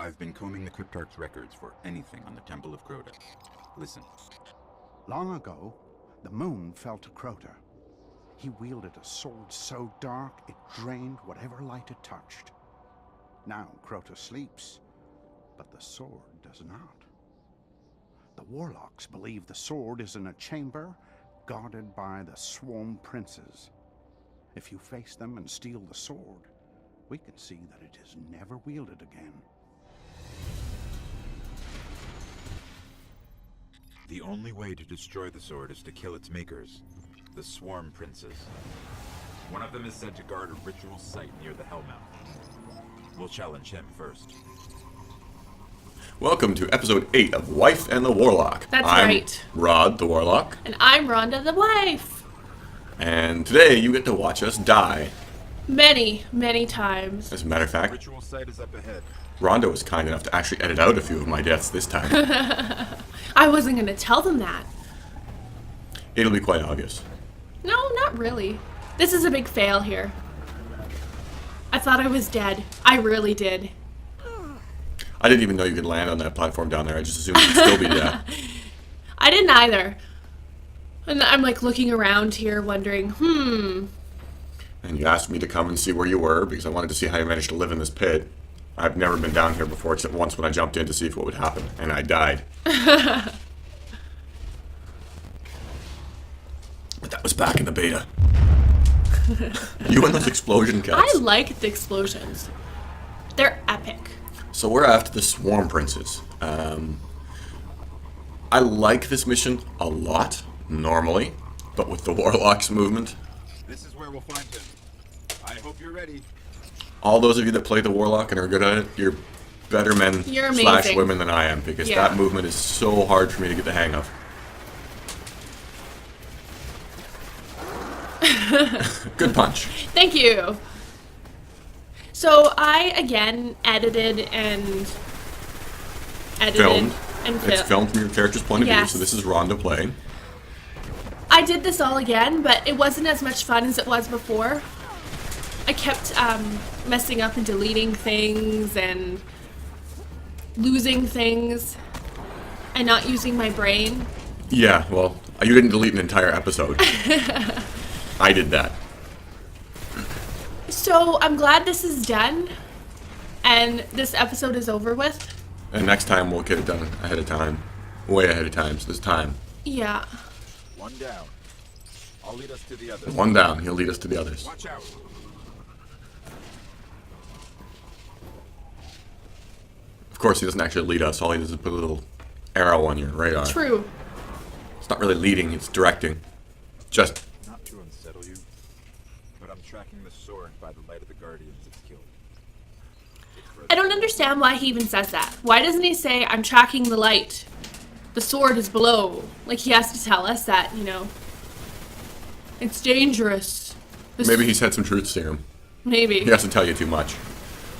I've been combing the Cryptarch's records for anything on the Temple of Crota. Listen. Long ago, the moon fell to Crota. He wielded a sword so dark it drained whatever light it touched. Now Crota sleeps, but the sword does not. The Warlocks believe the sword is in a chamber guarded by the Swarm Princes. If you face them and steal the sword, we can see that it is never wielded again. The only way to destroy the sword is to kill its makers, the Swarm Princes. One of them is said to guard a ritual site near the Hellmouth. We'll challenge him first. Welcome to episode 8 of Wife and the Warlock. That's I'm right. Rodd the Warlock. And I'm Rhonda the wife. And today you get to watch us die. Many, many times. As a matter of fact, Ritual site is up ahead. Rhonda was kind enough to actually edit out a few of my deaths this time. I wasn't going to tell them that. It'll be quite obvious. No, not really. This is a big fail here. I thought I was dead. I really did. I didn't even know you could land on that platform down there. I just assumed you'd still be dead. I didn't either. And I'm like looking around here wondering, And you asked me to come and see where you were because I wanted to see how you managed to live in this pit. I've never been down here before except once when I jumped in to see if what would happen, and I died. But that was back in the beta. You and those explosion cats. I like the explosions. They're epic. So we're after the Swarm Princes. I like this mission a lot, normally, but with the Warlock's movement. This is where we'll find him. I hope you're ready. All those of you that play the Warlock and are good at it, you're better men You're slash amazing. women than I am, because Yeah. that movement is so hard for me to get the hang of. Good punch. Thank you. So I again edited and Filmed. and It's filmed from your character's point of view, Yes. so this is Rhonda playing. I did this all again, but it wasn't as much fun as it was before. I kept messing up and deleting things and losing things and not using my brain. Yeah, well, you didn't delete an entire episode. I did that. So I'm glad this is done and this episode is over with. And next time we'll get it done ahead of time. Way ahead of time, so this time. Yeah. One down. I'll lead us to the others. One down, he'll lead us to the others. Watch out. Of course, he doesn't actually lead us. All he does is put a little arrow on your radar. True. It's not really leading, it's directing. Just, Not to unsettle you, but I'm tracking the sword by the light of the guardians it's killed. I don't understand why he even says that. Why doesn't he say, I'm tracking the light? The sword is below. Like, he has to tell us that, you know. It's dangerous. maybe he's had some truth serum. Maybe. He doesn't tell you too much.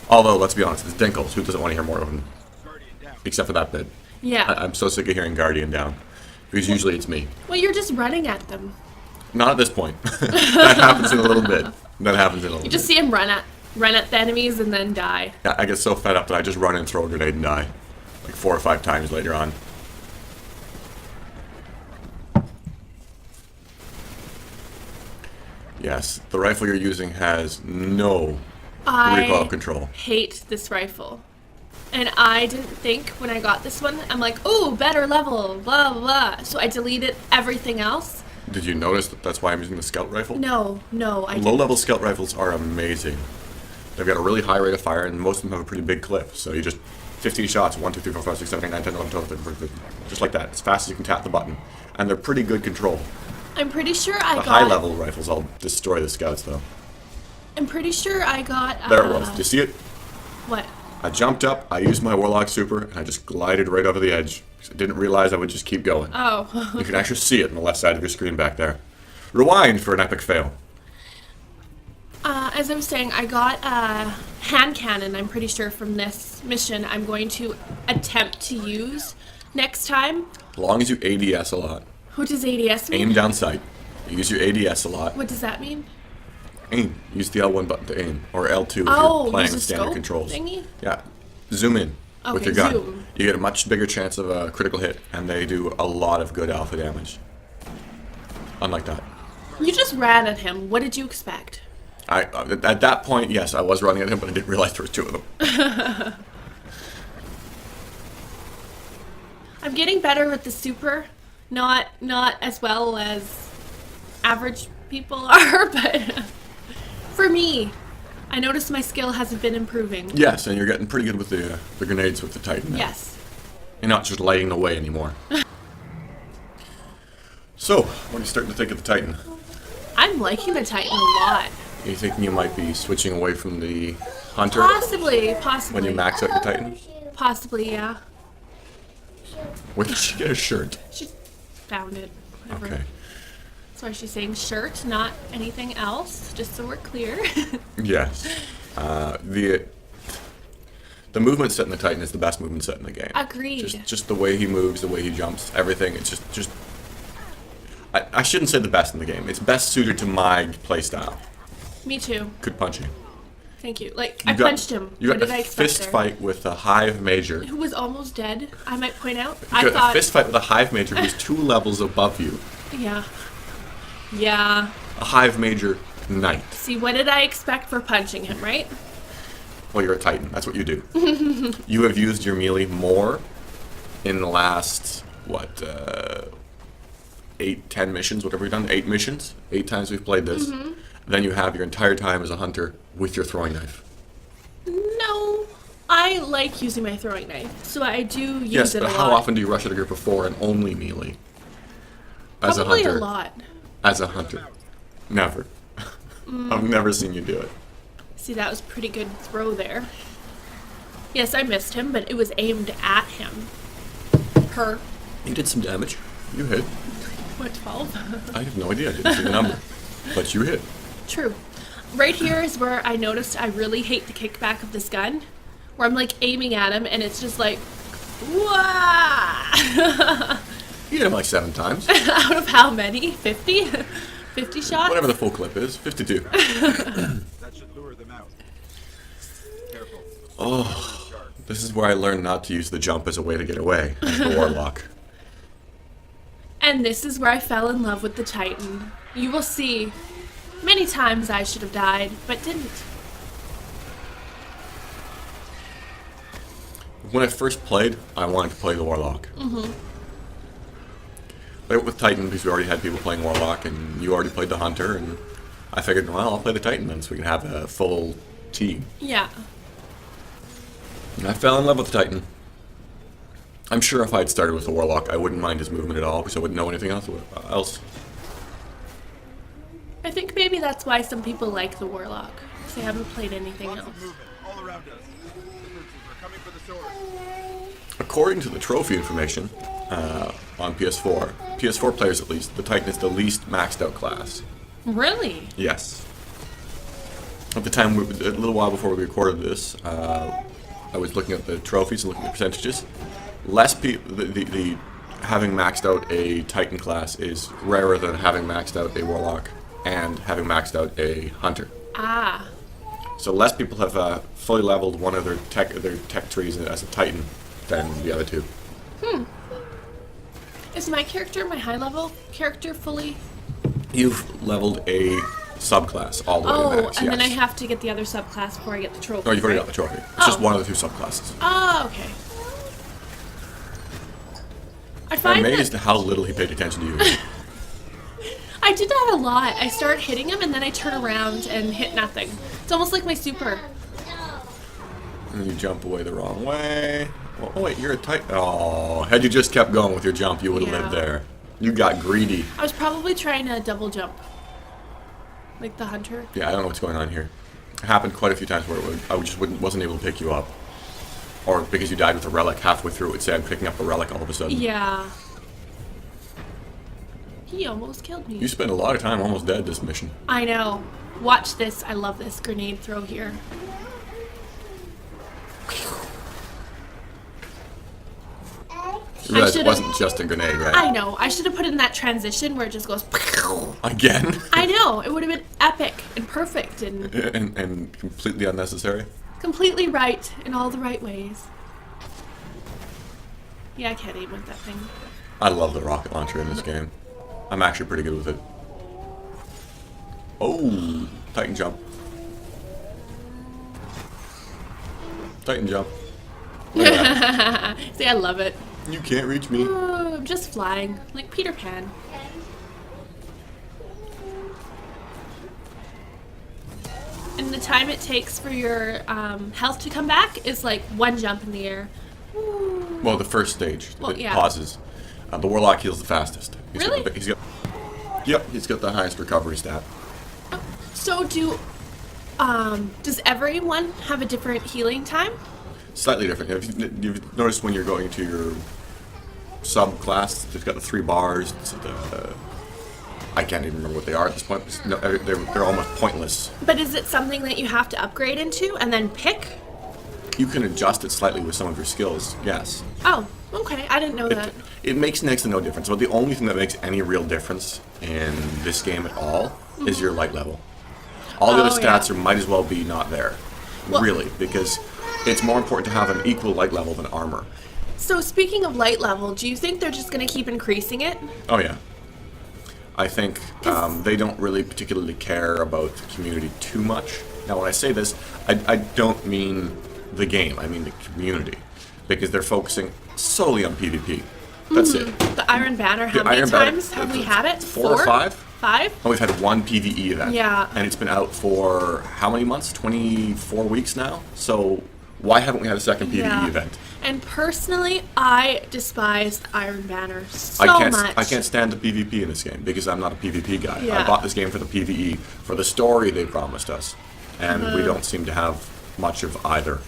Although, let's be honest, it's Dinkles. Who doesn't want to hear more of him? Guardian down. Except for that bit. Yeah. I'm so sick of hearing Guardian down. Because usually it's me. Well, you're just running at them. Not at this point. That happens in a little bit. You just see him run at the enemies and then die. Yeah, I get so fed up that I just run and throw a grenade and die. Like 4 or 5 times later on. Yes, the rifle you're using has no recoil I control. hate this rifle. And I didn't think when I got this one, I'm like, oh, better level, blah, blah, blah. So I deleted everything else. Did you notice that that's why I'm using the scout rifle? No, I didn't. Low-level scout rifles are amazing. They've got a really high rate of fire, and most of them have a pretty big clip. So you just 15 shots, 1, 2, 3, 4, 5, 6, 7, 8, 9, 10, 11, 12, 13, 14, 15, just like that, as fast as you can tap the button. And they're pretty good control. I'm pretty sure I The got... high-level rifles, I'll destroy the scouts, though. I'm pretty sure I got... There it was. Do you see it? What? I jumped up, I used my Warlock super, and I just glided right over the edge. 'Cause I didn't realize I would just keep going. Oh. You can actually see it on the left side of your screen back there. Rewind for an epic fail. As I was saying, I got a hand cannon, I'm pretty sure, from this mission I'm going to attempt to use next time. As long as you ADS a lot. What does ADS mean? Aim down sight. You use your ADS a lot. What does that mean? Aim. Use the L1 button to aim. Or L2 if Oh, you're playing use with a standard scope controls. thingy? Yeah. Zoom in. with Okay, your gun. zoom. You get a much bigger chance of a critical hit, and they do a lot of good alpha damage. Unlike that. You just ran at him. What did you expect? At that point, yes, I was running at him, but I didn't realize there was two of them. I'm getting better with the super. Not as well as average people are, but for me, I noticed my skill hasn't been improving. Yes, and you're getting pretty good with the grenades with the Titan now. Yes. You're not just lighting the way anymore. So, what are you starting to think of the Titan? I'm liking the Titan a lot. Are you thinking you might be switching away from the Hunter Possibly. when you max out your Titan? Possibly, yeah. Where did she get a shirt? She found it. Whatever. Okay. That's why she's saying shirt, not anything else, just so we're clear. Yes. The movement set in the Titan is the best movement set in the game. Agreed. Just the way he moves, the way he jumps, everything. It's just. I shouldn't say the best in the game. It's best suited to my playstyle. Me too. Good punching. Thank you. Like, I punched him. You What got did I a expect fist there? fight with a Hive Major. Who was almost dead, I might point out. You I got thought... a fist fight with a Hive Major who's 2 levels above you. Yeah. Yeah. A Hive Major Knight. See, what did I expect for punching him, right? Well, you're a Titan. That's what you do. You have used your melee more in the last, 8, 10 missions, whatever we've done. 8 missions. 8 times we've played this. Then you have your entire time as a hunter with your throwing knife. No. I like using my throwing knife, so I do use Yes, it but a how lot. often do you rush at a group of 4 and only melee? As Probably a hunter. a lot. As a hunter. Never. I've never seen you do it. See, that was a pretty good throw there. Yes, I missed him, but it was aimed at him. Her. You did some damage. You hit. What, 12? I have no idea. I didn't see the number. But you hit. True. Right here is where I noticed I really hate the kickback of this gun. Where I'm like aiming at him and it's just like, wah! You hit him like 7 times. Out of how many? 50? 50 shots? Whatever the full clip is. 52. That should lure them out. Careful. Oh, this is where I learned not to use the jump as a way to get away. As the Warlock. And this is where I fell in love with the Titan. You will see. Many times I should have died, but didn't. When I first played, I wanted to play the Warlock. Mm-hmm. Played with Titan because we already had people playing Warlock, and you already played the Hunter, and I figured, well, I'll play the Titan then, so we can have a full team. Yeah. And I fell in love with the Titan. I'm sure if I had started with the Warlock, I wouldn't mind his movement at all, because I wouldn't know anything else. I think maybe that's why some people like the Warlock. Because they haven't played anything else. Movement all around us. The princes are coming for the sword. According to the trophy information on PS4, PS4 players at least, the Titan is the least maxed out class. Really? Yes. At the time, a little while before we recorded this, I was looking at the trophies and looking at the percentages. Less people, the having maxed out a Titan class is rarer than having maxed out a Warlock and having maxed out a Hunter. Ah. So less people have fully leveled one of their tech trees as a Titan than the other two. Is my character, my high level character, fully... You've leveled a subclass all the way to Oh, max, and then I yes. have to get the other subclass before I get the trophy. No, you've already right? got the trophy. It's just Oh. one of the 2 subclasses. Oh, okay. I I'm find amazed that at how little he paid attention to you. I did that a lot. I start hitting him and then I turn around and hit nothing. It's almost like my super. And then you jump away the wrong way. Oh wait, you're a Titan. Oh, had you just kept going with your jump, you would have lived Yeah. there. You got greedy. I was probably trying to double jump. Like the hunter. Yeah, I don't know what's going on here. It happened quite a few times where I just wasn't able to pick you up. Or because you died with a relic halfway through, it would say I'm picking up a relic all of a sudden. Yeah. He almost killed me. You spent a lot of time almost dead this mission. I know. Watch this. I love this grenade throw here. You realize it should've- wasn't just a grenade, right? I know. I should have put in that transition where it just goes. Again? I know. It would have been epic and perfect and and completely unnecessary. completely right in all the right ways. Yeah, I can't aim with that thing. I love the rocket launcher in this game. I'm actually pretty good with it. Oh, Titan jump. Titan jump. Look at that. See, I love it. You can't reach me. Oh, I'm just flying, like Peter Pan. And the time it takes for your health to come back is like one jump in the air. Ooh. Well, the first stage, Well, it yeah. pauses. The Warlock heals the fastest. Really? He's got the highest recovery stat. So does everyone have a different healing time? Slightly different. You've noticed when you're going to your subclass, they've got the 3 bars. I can't even remember what they are at this point. No, they're almost pointless. But is it something that you have to upgrade into and then pick? You can adjust it slightly with some of your skills, yes. Oh, okay. I didn't know that. It makes next to no difference. But the only thing that makes any real difference in this game at all is your light level. All the other stats might as well be not there, really, because it's more important to have an equal light level than armor. So speaking of light level, do you think they're just going to keep increasing it? Oh yeah. I think they don't really particularly care about the community too much. Now when I say this, I don't mean the game, I mean the community. Because they're focusing solely on PvP. That's it. The Iron Banner, how many times have we had it? 4 or 5? 5? Oh, we've had 1 PvE event. Yeah. And it's been out for how many months? 24 weeks now? So why haven't we had a second PvE event? And personally, I despise Iron Banner so much. I can't stand the PvP in this game because I'm not a PvP guy. Yeah. I bought this game for the PvE, for the story they promised us. And we don't seem to have much of either.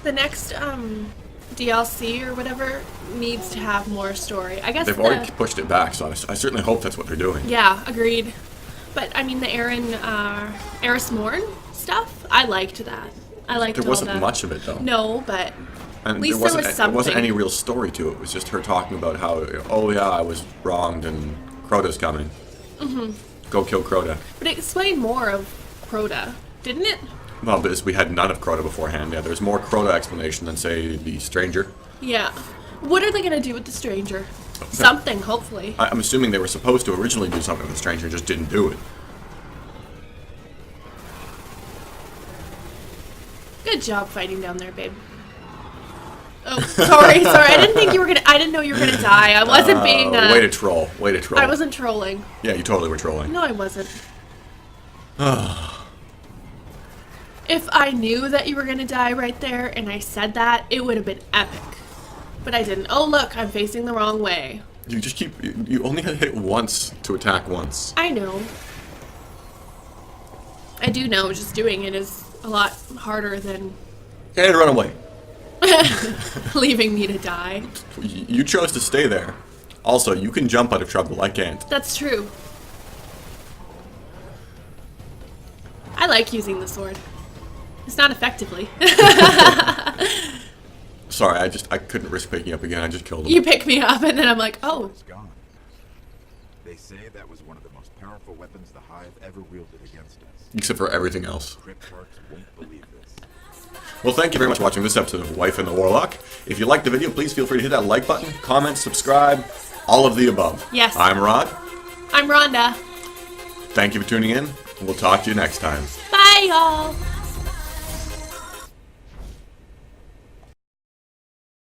The next DLC or whatever needs to have more story. I guess They've already pushed it back, so I certainly hope that's what they're doing. Yeah, agreed. But I mean, the Eris Morn stuff, I liked that. I liked There wasn't much of it though. No, but and at least there was something. There wasn't any real story to it. It was just her talking about how, oh yeah, I was wronged and Crota's coming. Go kill Crota. But it explained more of Crota, didn't it? Well, because we had none of Crota beforehand. Yeah, there's more Crota explanation than, say, the Stranger. Yeah. What are they going to do with the Stranger? Something, hopefully. I'm assuming they were supposed to originally do something with the Stranger, just didn't do it. Good job fighting down there, babe. Oh, sorry. I didn't think you were gonna. I didn't know you were gonna die. I wasn't being. Way to troll. Way to troll. I wasn't trolling. Yeah, you totally were trolling. No, I wasn't. If I knew that you were gonna die right there and I said that, it would have been epic. But I didn't. Oh look, I'm facing the wrong way. You just keep. You only had to hit once to attack once. I know. I do know. Just doing it is a lot harder than. And run away. Leaving me to die. You chose to stay there. Also, you can jump out of trouble. I can't. That's true. I like using the sword. It's not effectively. Sorry, I couldn't risk picking up again. I just killed him. You pick me up and then I'm like, oh. It's gone. They say that was one of the most powerful weapons the Hive ever wielded against us. Except for everything else. Crypt Parks won't believe this. Well, thank you very much for watching this episode of Wife and the Warlock. If you liked the video, please feel free to hit that like button, comment, subscribe, all of the above. Yes. I'm Rodd. I'm Rhonda. Thank you for tuning in, and we'll talk to you next time. Bye, y'all.